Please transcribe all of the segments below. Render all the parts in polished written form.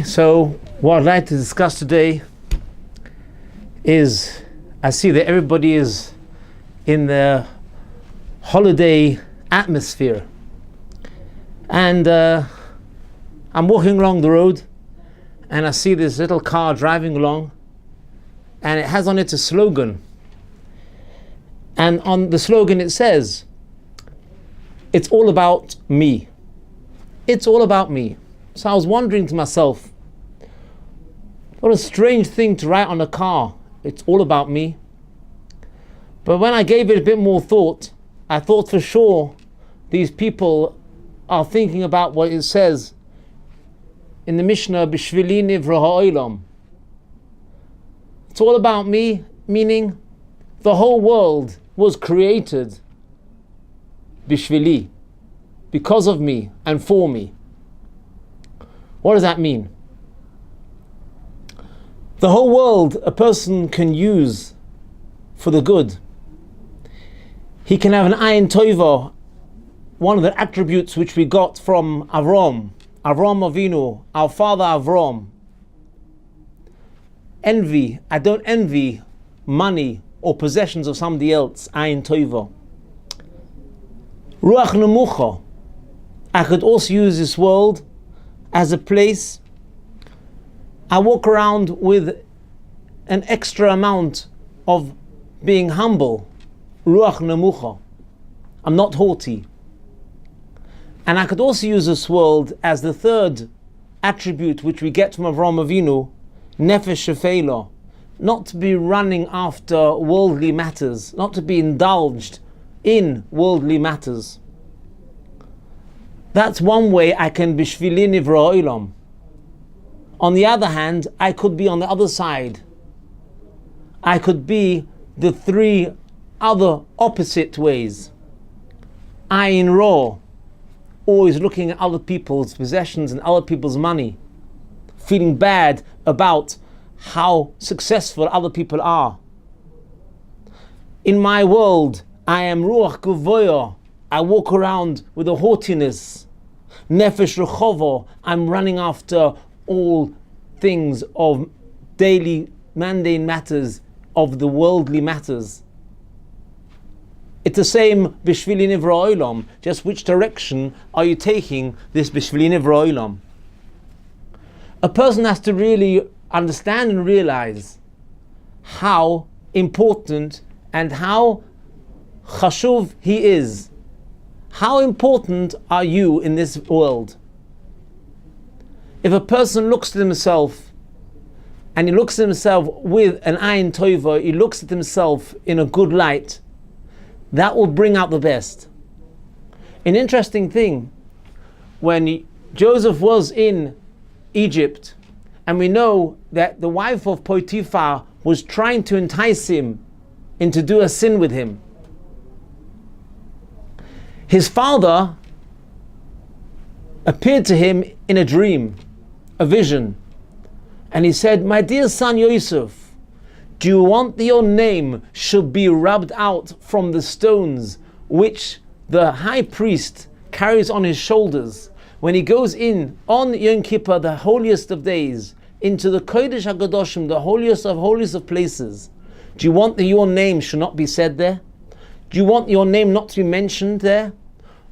So what I'd like to discuss today is, I see that everybody is in the holiday atmosphere, and I'm walking along the road and I see this little car driving along, and it has on it a slogan, and on the slogan it says, "It's all about me. It's all about me." So I was wondering to myself, what a strange thing to write on a car, "It's all about me." But when I gave it a bit more thought, I thought for sure these people are thinking about what it says in the Mishnah, "Bishvili nivra ha'olam." It's all about me, meaning the whole world was created bishvili, because of me and for me. What does that mean? The whole world a person can use for the good. He can have an ayin tova, one of the attributes which we got from Avram Avinu, our father Avram. Envy. I don't envy money or possessions of somebody else. Ayin tova. Ruach nemucha. I could also use this world as a place I walk around with an extra amount of being humble. Ruach nemucha. I'm not haughty. And I could also use this world as the third attribute which we get from Avram Avinu, nefesh shefela, not to be running after worldly matters, not to be indulged in worldly matters. That's one way I can bishvili nivra olam. On the other hand, I could be on the other side. I could be the three other opposite ways. Ayin ra, always looking at other people's possessions and other people's money, feeling bad about how successful other people are. In my world, I am ruach gavoya. I walk around with a haughtiness. Nefesh rechovo, I'm running after all things of daily mundane matters, of the worldly matters. It's the same bishvili nivra olam, just which direction are you taking this bishvili nivra olam? A person has to really understand and realize how important and how chashuv he is. How important are you in this world? If a person looks at himself, and he looks at himself with an ayin tova, he looks at himself in a good light, that will bring out the best. An interesting thing, when Joseph was in Egypt, and we know that the wife of Potiphar was trying to entice him into do a sin with him. His father appeared to him in a dream, a vision, and he said, "My dear son Yosef, do you want that your name should be rubbed out from the stones which the high priest carries on his shoulders when he goes in on Yom Kippur, the holiest of days, into the Kodesh HaKadoshim, the holiest of places? Do you want that your name should not be said there? Do you want your name not to be mentioned there?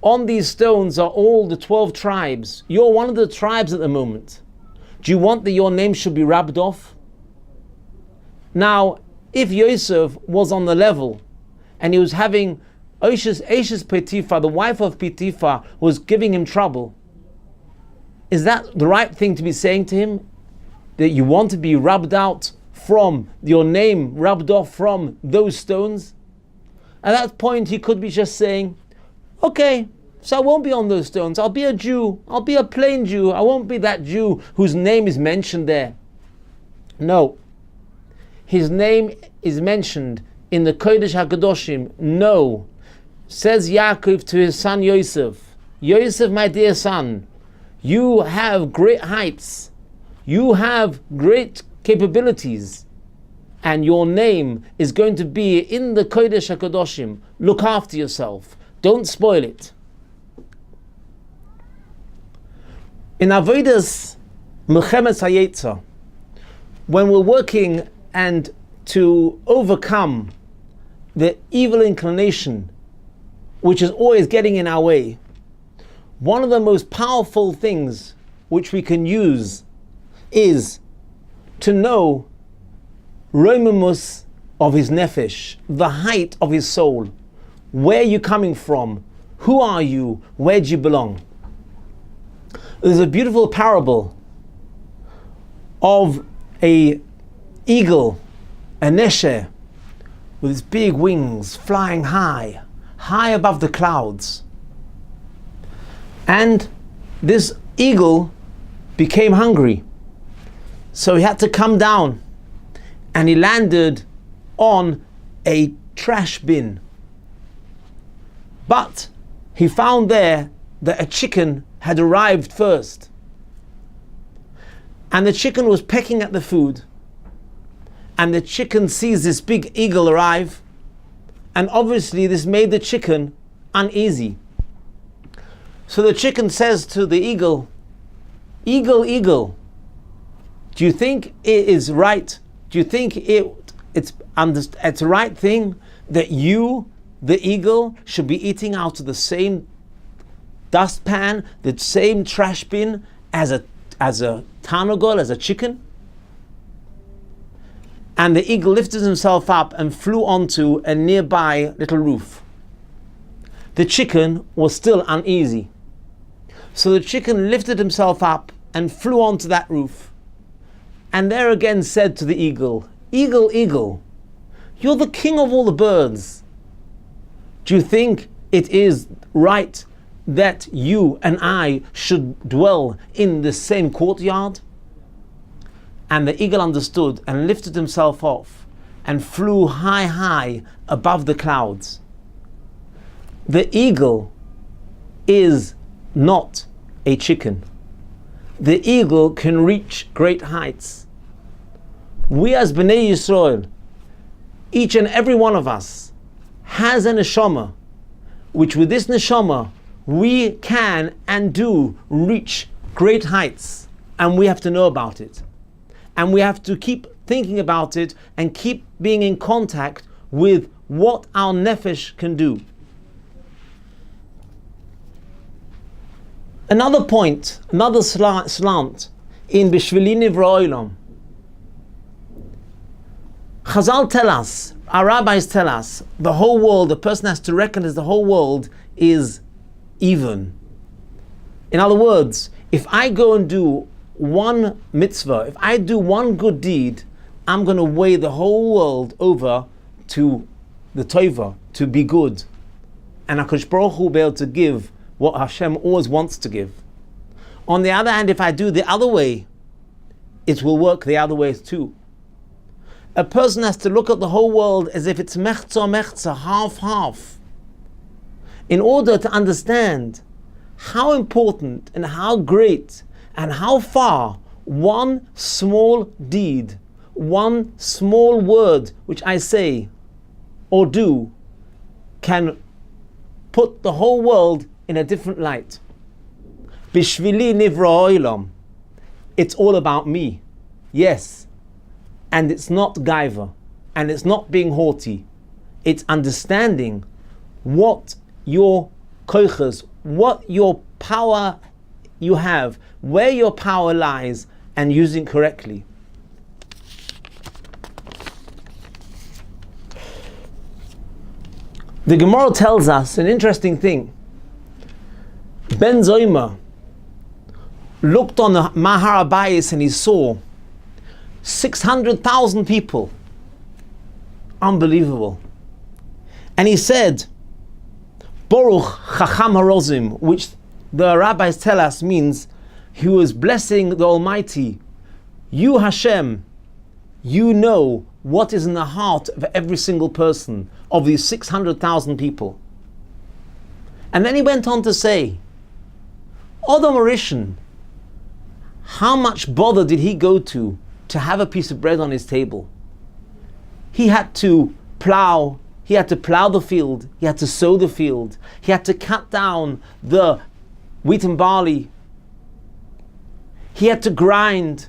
On these stones are all the 12 tribes. You're one of the tribes at the moment. Do you want that your name should be rubbed off?" Now, if Yosef was on the level and he was having Eishes Potiphar, the wife of Potiphar, was giving him trouble, is that the right thing to be saying to him? That you want to be rubbed out from your name, rubbed off from those stones? At that point, he could be just saying, "Okay, so I won't be on those stones. I'll be a Jew. I'll be a plain Jew. I won't be that Jew whose name is mentioned there." No. His name is mentioned in the Kodesh HaKadoshim. No. Says Yaakov to his son Yosef, "Yosef, my dear son, you have great heights. You have great capabilities. And your name is going to be in the Kodesh HaKadoshim. Look after yourself. Don't spoil it." In Avodas, Mechemes hayetza. When we're working and to overcome the evil inclination, which is always getting in our way, one of the most powerful things which we can use is to know Romimus of his nefesh, the height of his soul. Where are you coming from? Who are you? Where do you belong? There's a beautiful parable of a eagle, a nesher, with its big wings flying high above the clouds. And this eagle became hungry. So he had to come down, and he landed on a trash bin. But he found there that a chicken had arrived first. And the chicken was pecking at the food. And the chicken sees this big eagle arrive. And obviously this made the chicken uneasy. So the chicken says to the eagle, "Eagle, eagle, do you think it is right? Do you think it's the right thing that you, the eagle, should be eating out of the same dustpan, the same trash bin as a tanagol, as a chicken?" And the eagle lifted himself up and flew onto a nearby little roof. The chicken was still uneasy. So the chicken lifted himself up and flew onto that roof. And there again said to the eagle, "Eagle, eagle, you're the king of all the birds. Do you think it is right that you and I should dwell in the same courtyard?" And the eagle understood and lifted himself off and flew high above the clouds. The eagle is not a chicken. The eagle can reach great heights. We as Bnei Yisrael, each and every one of us, has a neshama, which with this neshama we can and do reach great heights, and we have to know about it. And we have to keep thinking about it and keep being in contact with what our nefesh can do. Another point, another slant in Bishvili Nivra Olam. Chazal tell us, our rabbis tell us, the whole world, the person has to reckon as the whole world is even. In other words, if I go and do one mitzvah, if I do one good deed, I'm going to weigh the whole world over to the tova, to be good. And HaKadosh Baruch Hu will be able to give what Hashem always wants to give. On the other hand, if I do the other way, it will work the other way too. A person has to look at the whole world as if it's mechza, half. In order to understand how important and how great and how far one small deed, one small word which I say or do can put the whole world in a different light. Bishvili nivra olam. It's all about me. Yes. And it's not gaiva. And it's not being haughty. It's understanding what your koiches, what your power you have, where your power lies, and using correctly. The Gemara tells us an interesting thing. Ben Zoyma looked on the Mahar Abayis and he saw 600,000 people. Unbelievable. And he said, Baruch Chacham HaRozim, which the rabbis tell us means he was blessing the Almighty. You, Hashem, you know what is in the heart of every single person of these 600,000 people. And then he went on to say, Odom Arishan, how much bother did he go to have a piece of bread on his table? He had to plow the field, he had to sow the field, he had to cut down the wheat and barley. He had to grind.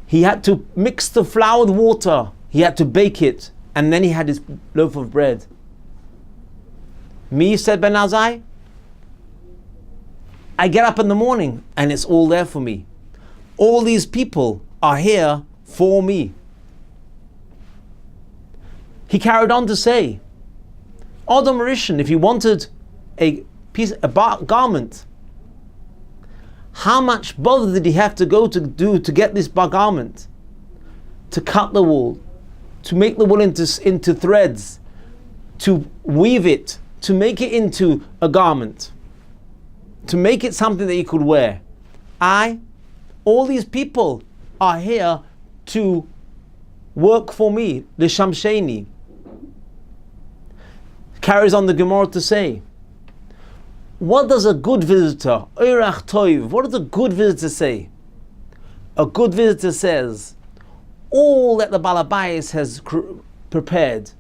He had to mix the flour with water. He had to bake it. And then he had his loaf of bread. Me, said Ben Azai, I get up in the morning and it's all there for me. All these people are here for me. He carried on to say, Adam Rishon, if you wanted a garment, how much bother did he have to go to do to get this garment? To cut the wool, to make the wool into threads, to weave it, to make it into a garment, to make it something that you could wear. All these people are here to work for me, the Shamsheni. Carries on the Gemara to say, what does a good visitor, Oirach Toiv, what does a good visitor say? A good visitor says, all that the Balabais has prepared,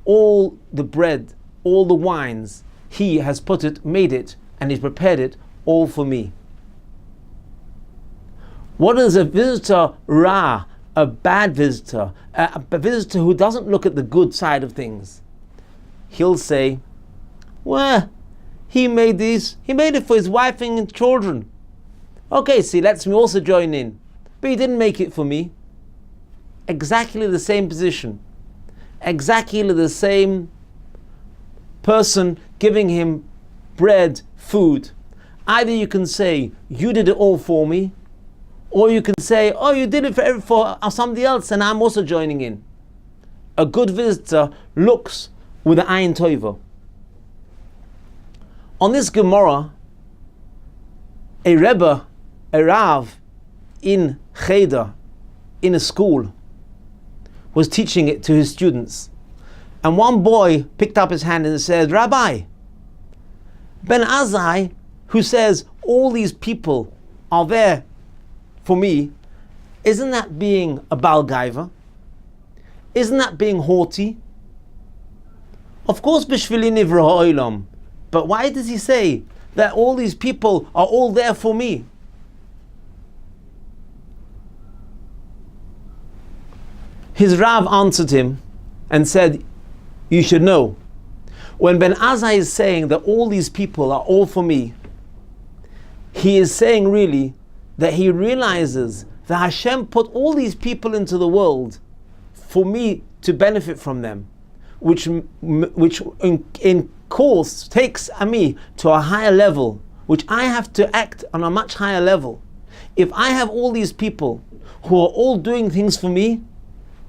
all the bread, all the wines, he has made it, and he's prepared it all for me. What is a visitor Ra, a bad visitor, a visitor who doesn't look at the good side of things? He'll say, well, he made it for his wife and children. Okay, see, let's me also join in. But he didn't make it for me. Exactly the same position. Exactly the same person giving him bread, food. Either you can say, you did it all for me, or you can say, oh, you did it for somebody else and I'm also joining in. A good visitor looks with an ayin tova. On this Gemara, a Rebbe, a Rav in Cheder, in a school, was teaching it to his students. And one boy picked up his hand and said, Rabbi, Ben Azai, who says all these people are there for me, isn't that being a Baal Gaiva? Isn't that being haughty? Of course, Bishvili Nivra Ha'olam. But why does he say that all these people are all there for me? His Rav answered him and said, you should know, when Ben Azai is saying that all these people are all for me, he is saying really that he realizes that Hashem put all these people into the world for me to benefit from them, which in course takes me to a higher level, which I have to act on a much higher level. If I have all these people who are all doing things for me,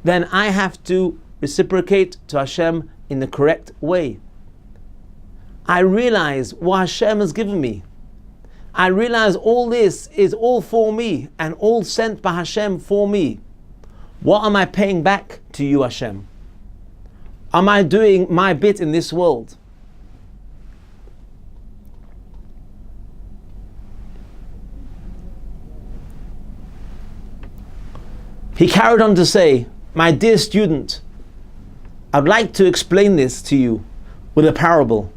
then I have to reciprocate to Hashem in the correct way. I realize what Hashem has given me. I realize all this is all for me and all sent by Hashem for me. What am I paying back to you, Hashem? Am I doing my bit in this world? He carried on to say, my dear student, I'd like to explain this to you with a parable.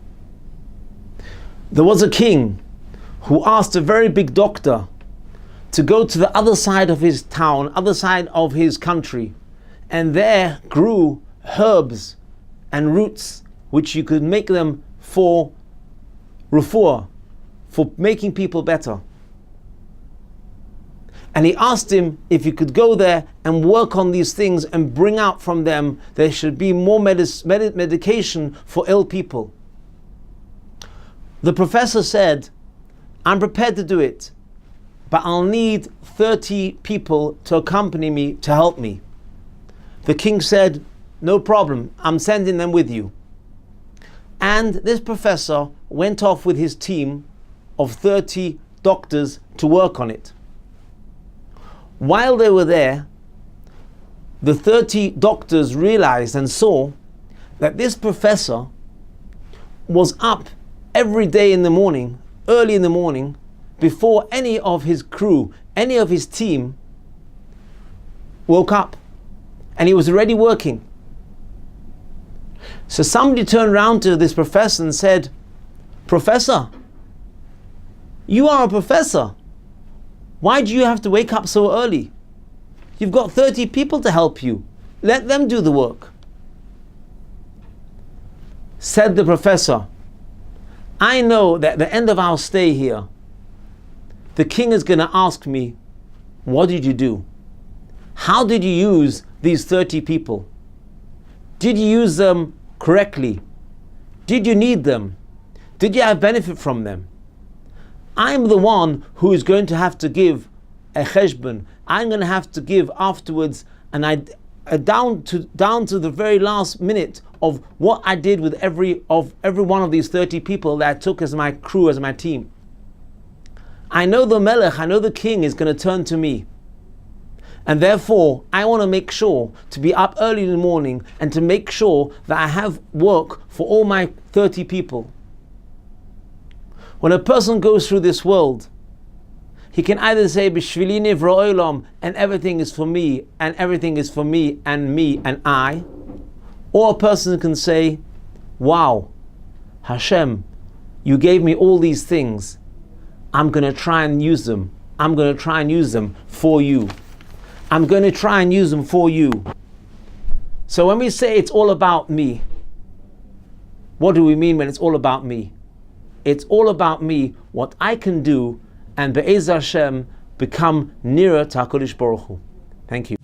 There was a king who asked a very big doctor to go to the other side of his town, other side of his country, and there grew herbs and roots which you could make them for refuah, for making people better. And he asked him if he could go there and work on these things and bring out from them there should be more medication for ill people. The professor said, I'm prepared to do it, but I'll need 30 people to accompany me to help me. The king said, no problem, I'm sending them with you. And this professor went off with his team of 30 doctors to work on it. While they were there, the 30 doctors realized and saw that this professor was up every day in the morning, early in the morning, before any of his crew, any of his team woke up, and he was already working. So somebody turned around to this professor and said, Professor, you are a professor. Why do you have to wake up so early? You've got 30 people to help you. Let them do the work. Said the professor, I know that at the end of our stay here, the king is going to ask me, what did you do? How did you use these 30 people? Did you use them correctly? Did you need them? Did you have benefit from them? I'm the one who is going to have to give a cheshbon. I'm going to have to give afterwards, and down to the very last minute of what I did with every one of these 30 people that I took as my crew, as my team. I know the Melech, I know the king is going to turn to me. And therefore, I want to make sure to be up early in the morning and to make sure that I have work for all my 30 people. When a person goes through this world, he can either say, B'shvili nivra olam, and everything is for me, and everything is for me, and I. Or a person can say, wow, Hashem, you gave me all these things. I'm going to try and use them. I'm going to try and use them for you. I'm going to try and use them for you. So when we say it's all about me, what do we mean when it's all about me? It's all about me, what I can do, and Be'ez Hashem become nearer to HaKadosh Baruch Hu. Thank you.